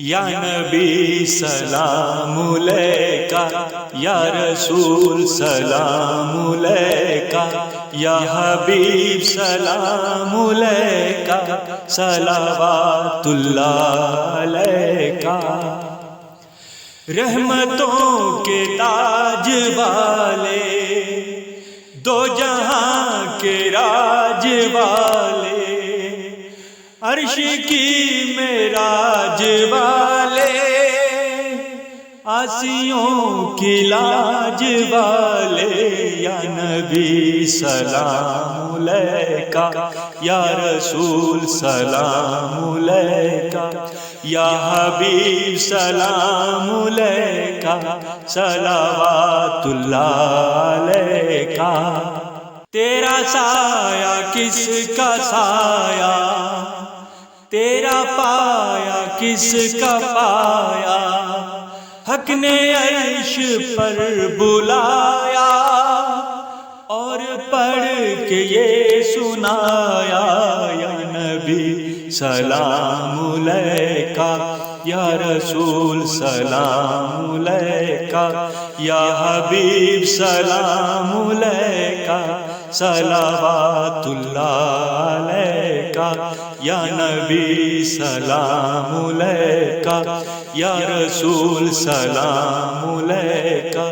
یا نبی سلام علیکہ، یا رسول سلام علیکہ، یا حبیب سلام علیکہ، صلوات اللہ علیکہ۔ رحمتوں کے تاج والے، دو جہاں کے راج والے، عرش کی معراج والے، آسیوں کی لاج والے، یا نبی سلام علیکہ، یا رسول سلام علیکہ، یا حبیب سلام علیکہ، صلوات اللہ علیکہ۔ تیرا سایہ کس کا سایہ، تیرا پایا کس کا پایا، حق نے عرش پر بلایا اور پڑھ کے یہ سنایا، یا نبی سلام علیکہ، یا رسول سلام علیکہ، یا حبیب سلام علیکہ، صلوات اللہ علیکہ۔ یا نبی سلام علیکہ، یا رسول سلام علیکہ،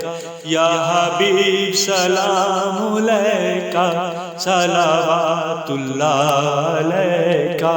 یا حبیب سلام علیکہ، صلوات اللہ علیکہ۔